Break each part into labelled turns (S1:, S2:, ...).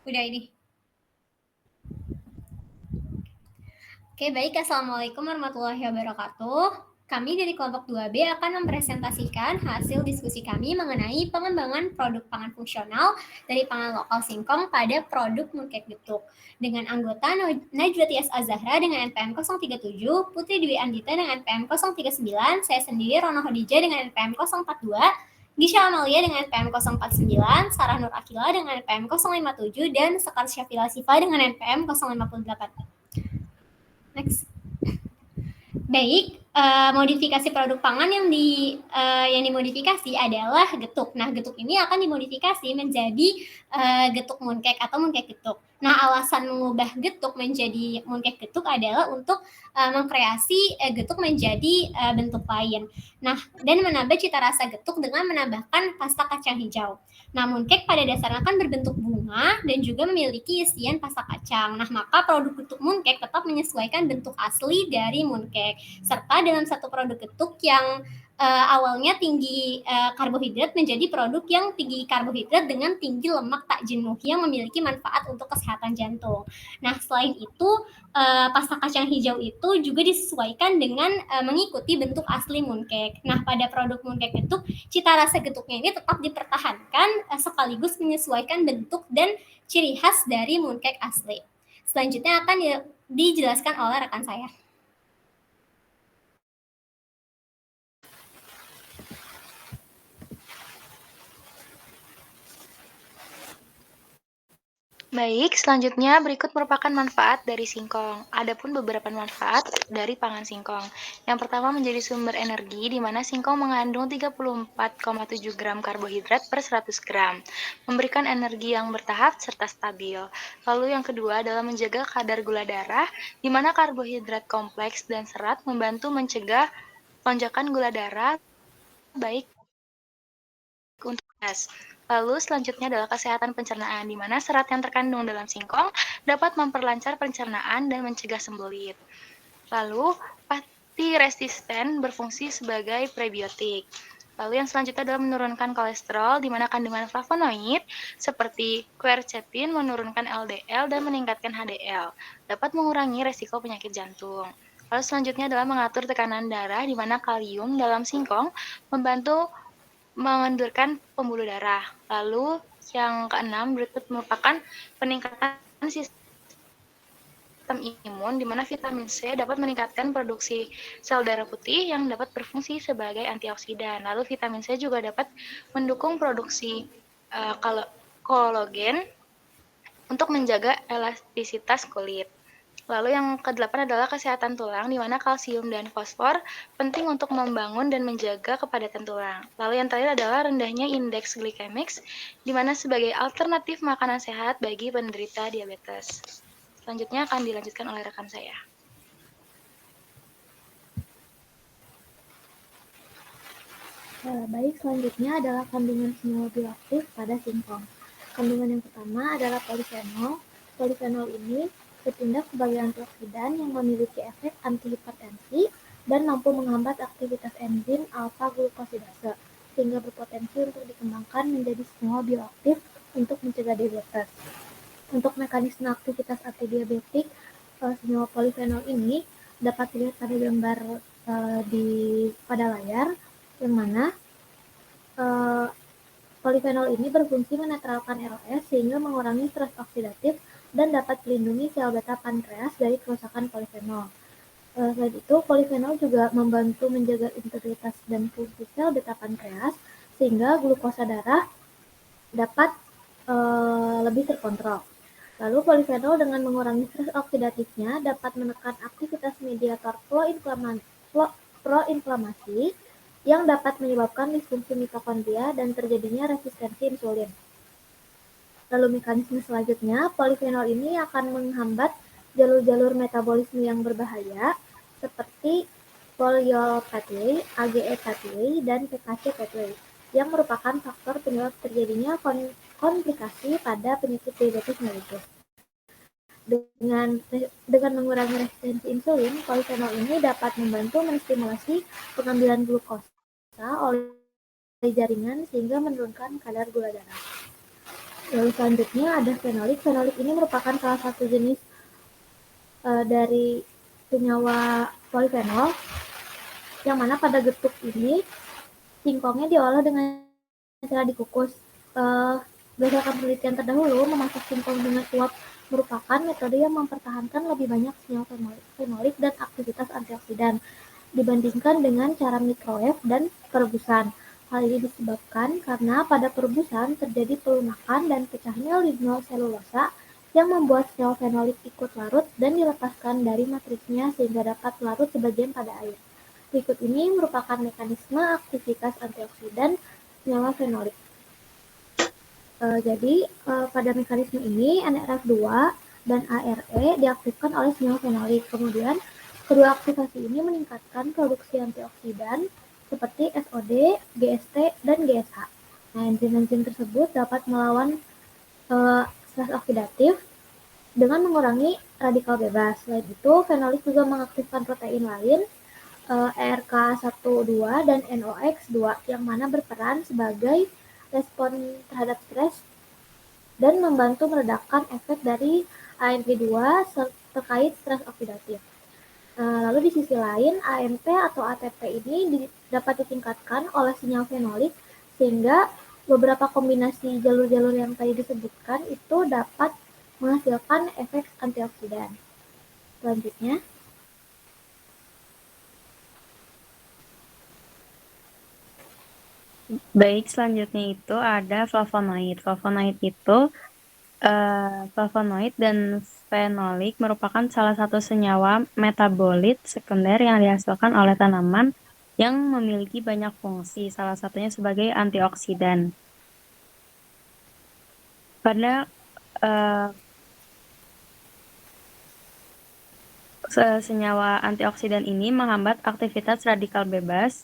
S1: Udah ini. Oke, baik. Assalamualaikum warahmatullahi wabarakatuh. Kami dari kelompok 2B akan mempresentasikan hasil diskusi kami mengenai pengembangan produk pangan fungsional dari pangan lokal singkong pada produk mooncake getuk. Dengan anggota Najwati S. Azahra dengan NPM 037, Putri Dwi Andita dengan NPM 039, saya sendiri Rono Hodijah dengan NPM 042, Gisha Amalia dengan NPM 049, Sarah Nur Akila dengan NPM 057, dan Sekar Syafila Sifa dengan NPM 058. Next. Baik, modifikasi produk pangan yang dimodifikasi adalah getuk. Nah, getuk ini akan dimodifikasi menjadi getuk mooncake atau mooncake getuk. Nah, alasan mengubah getuk menjadi mooncake getuk adalah untuk mengkreasi getuk menjadi bentuk lain. Nah, dan menambah cita rasa getuk dengan menambahkan pasta kacang hijau. Nah, mooncake pada dasarnya kan berbentuk bunga dan juga memiliki isian pasta kacang. Nah, maka produk getuk mooncake tetap menyesuaikan bentuk asli dari mooncake. Serta dalam satu produk getuk yang awalnya tinggi karbohidrat menjadi produk yang tinggi karbohidrat dengan tinggi lemak tak jenuh yang memiliki manfaat untuk kesehatan jantung. Nah, selain itu pasta kacang hijau itu juga disesuaikan dengan mengikuti bentuk asli mooncake. Nah, pada produk mooncake getuk, cita rasa getuknya ini tetap dipertahankan sekaligus menyesuaikan bentuk dan ciri khas dari mooncake asli. Selanjutnya akan dijelaskan oleh rekan saya.
S2: Baik, selanjutnya berikut merupakan manfaat dari singkong. Adapun beberapa manfaat dari pangan singkong. Yang pertama menjadi sumber energi, di mana singkong mengandung 34,7 gram karbohidrat per 100 gram, memberikan energi yang bertahap serta stabil. Lalu yang kedua adalah menjaga kadar gula darah, di mana karbohidrat kompleks dan serat membantu mencegah lonjakan gula darah, baik untuk gas. Lalu selanjutnya adalah kesehatan pencernaan, di mana serat yang terkandung dalam singkong dapat memperlancar pencernaan dan mencegah sembelit. Lalu pati resisten berfungsi sebagai prebiotik. Lalu yang selanjutnya adalah menurunkan kolesterol, di mana kandungan flavonoid seperti quercetin menurunkan LDL dan meningkatkan HDL, dapat mengurangi resiko penyakit jantung. Lalu selanjutnya adalah mengatur tekanan darah, di mana kalium dalam singkong membantu mengendurkan pembuluh darah. Lalu yang keenam berikut merupakan peningkatan sistem imun, di mana vitamin C dapat meningkatkan produksi sel darah putih yang dapat berfungsi sebagai antioksidan. Lalu vitamin C juga dapat mendukung produksi kolagen untuk menjaga elastisitas kulit. Lalu yang kedelapan adalah kesehatan tulang, di mana kalsium dan fosfor penting untuk membangun dan menjaga kepadatan tulang. Lalu yang terakhir adalah rendahnya indeks glikemik, di mana sebagai alternatif makanan sehat bagi penderita diabetes. Selanjutnya akan dilanjutkan oleh rekan saya.
S3: Baik, selanjutnya adalah kandungan senyawa bioaktif pada singkong. Kandungan yang pertama adalah polifenol. Polifenol ini bertindak sebagai antioksidan yang memiliki efek antihipertensi dan mampu menghambat aktivitas enzim alfa-glukosidase, sehingga berpotensi untuk dikembangkan menjadi senyawa bioaktif untuk mencegah diabetes. Untuk mekanisme aktivitas antidiabetik, senyawa polifenol ini dapat dilihat pada gambar pada layar, yang mana polifenol ini berfungsi menetralkan LS sehingga mengurangi stres oksidatif dan dapat melindungi sel beta pankreas dari kerusakan polifenol. Selain itu, polifenol juga membantu menjaga integritas dan fungsi sel beta pankreas sehingga glukosa darah dapat lebih terkontrol. Lalu polifenol dengan mengurangi stres oksidatifnya dapat menekan aktivitas mediator proinflamasi yang dapat menyebabkan disfungsi mitokondria dan terjadinya resistensi insulin. Lalu mekanisme selanjutnya, polifenol ini akan menghambat jalur-jalur metabolisme yang berbahaya seperti polyol pathway, AGE pathway, dan PKC pathway yang merupakan faktor penyebab terjadinya komplikasi pada penyakit diabetes mellitus. Dengan mengurangi resistensi insulin, polifenol ini dapat membantu menstimulasi pengambilan glukosa oleh jaringan sehingga menurunkan kadar gula darah. Lalu selanjutnya ada fenolik. Fenolik ini merupakan salah satu jenis dari senyawa polifenol, yang mana pada getuk ini singkongnya diolah dengan cara dikukus. Berdasarkan penelitian terdahulu, memasak singkong dengan uap merupakan metode yang mempertahankan lebih banyak senyawa fenolik dan aktivitas antioksidan dibandingkan dengan cara microwave dan perebusan. Hal ini disebabkan karena pada perebusan terjadi pelunakan dan pecahnya lignol selulosa yang membuat sel fenolik ikut larut dan dilepaskan dari matriksnya sehingga dapat larut sebagian pada air. Berikut ini merupakan mekanisme aktivitas antioksidan senyawa fenolik. Jadi pada mekanisme ini NRF2 dan ARE diaktifkan oleh senyawa fenolik. Kemudian kedua aktivasi ini meningkatkan produksi antioksidan seperti SOD, GST, dan GSH. Nah, enzim-enzim tersebut dapat melawan stres oksidatif dengan mengurangi radikal bebas. Selain itu, fenolik juga mengaktifkan protein lain ERK12 dan NOx2 yang mana berperan sebagai respon terhadap stres dan membantu meredakan efek dari AMP2 terkait stres oksidatif. Lalu di sisi lain, AMP atau ATP ini dapat ditingkatkan oleh senyawa fenolik sehingga beberapa kombinasi jalur-jalur yang tadi disebutkan itu dapat menghasilkan efek antioksidan. Selanjutnya,
S4: Baik, selanjutnya itu ada flavonoid. Flavonoid dan fenolik merupakan salah satu senyawa metabolit sekunder yang dihasilkan oleh tanaman yang memiliki banyak fungsi, salah satunya sebagai antioksidan. Pada senyawa antioksidan ini menghambat aktivitas radikal bebas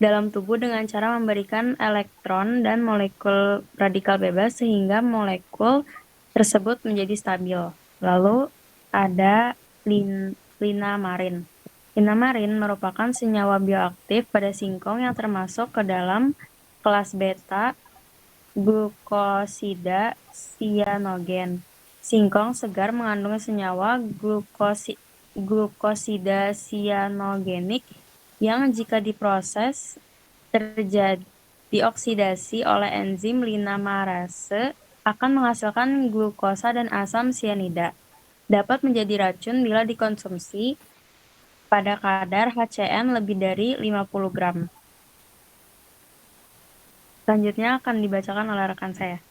S4: dalam tubuh dengan cara memberikan elektron dan molekul radikal bebas sehingga molekul tersebut menjadi stabil. Lalu ada linamarin. Linamarin merupakan senyawa bioaktif pada singkong yang termasuk ke dalam kelas beta glukosida sianogen. Singkong segar mengandung senyawa glukosida sianogenik yang jika diproses terjadi dioksidasi oleh enzim linamarase akan menghasilkan glukosa dan asam sianida. Dapat menjadi racun bila dikonsumsi pada kadar HCN lebih dari 50 gram. Selanjutnya akan dibacakan oleh rekan saya.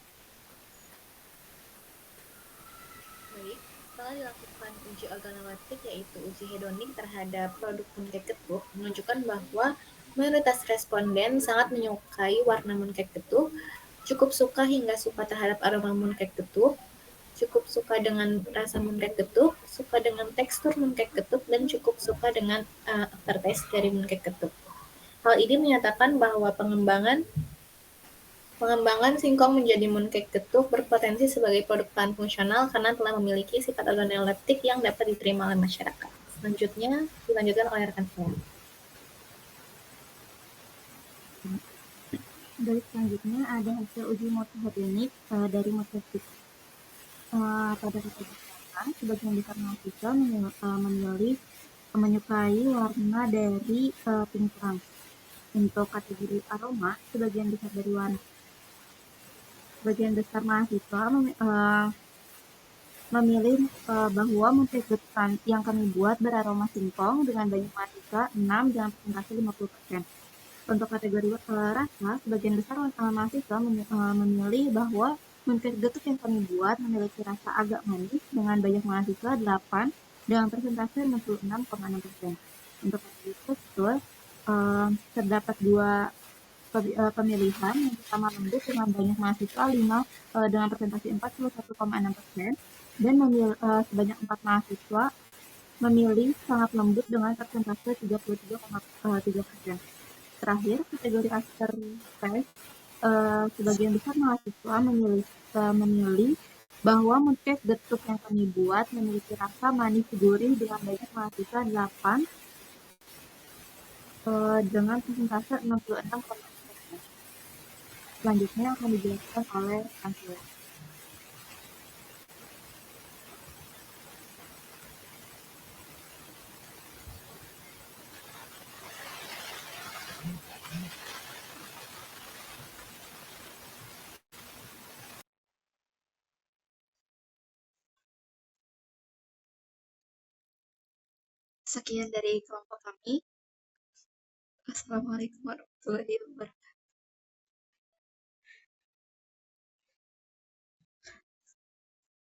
S5: Baik, setelah dilakukan uji organoleptik yaitu uji hedonik terhadap produk mooncake getuk menunjukkan bahwa mayoritas responden sangat menyukai warna mooncake getuk, cukup suka hingga suka terhadap aroma mooncake getuk, cukup suka dengan rasa mooncake getuk, suka dengan tekstur mooncake getuk, dan cukup suka dengan aftertaste dari mooncake getuk. Hal ini menyatakan bahwa pengembangan singkong menjadi mooncake getuk berpotensi sebagai produk bahan fungsional karena telah memiliki sifat organoleptik yang dapat diterima oleh masyarakat. Selanjutnya dilanjutkan oleh rekan saya.
S3: Baik, selanjutnya ada hasil uji motohedonik dari mooncake. Pada kategori pertama, sebagian besar mahasiswa memilih menyukai warna dari pink plum. Untuk kategori aroma, sebagian besar mahasiswa memilih bahwa mooncake getuk yang kami buat beraroma singkong dengan banyak mahasiswa 6 dengan persentase 50%. Untuk kategori rasa, sebagian besar mahasiswa memilih bahwa mooncake getuk yang kami buat memiliki rasa agak manis dengan banyak mahasiswa 8 dengan persentase 66,6%. Untuk kategori tekstur, terdapat dua pemilihan. Yang pertama lembut dengan banyak mahasiswa 5 dengan persentase 41,6% dan sebanyak 4 mahasiswa memilih sangat lembut dengan persentase 33,3%. Terakhir, kategori aftertaste, sebagian besar mahasiswa memilih bahwa mooncake getuk yang kami buat memiliki rasa manis gurih dengan banyak mahasiswa 8 dengan persentase 66,6%. Selanjutnya akan dijelaskan oleh Angela.
S6: Sekian dari kelompok kami. Assalamualaikum warahmatullahi wabarakatuh.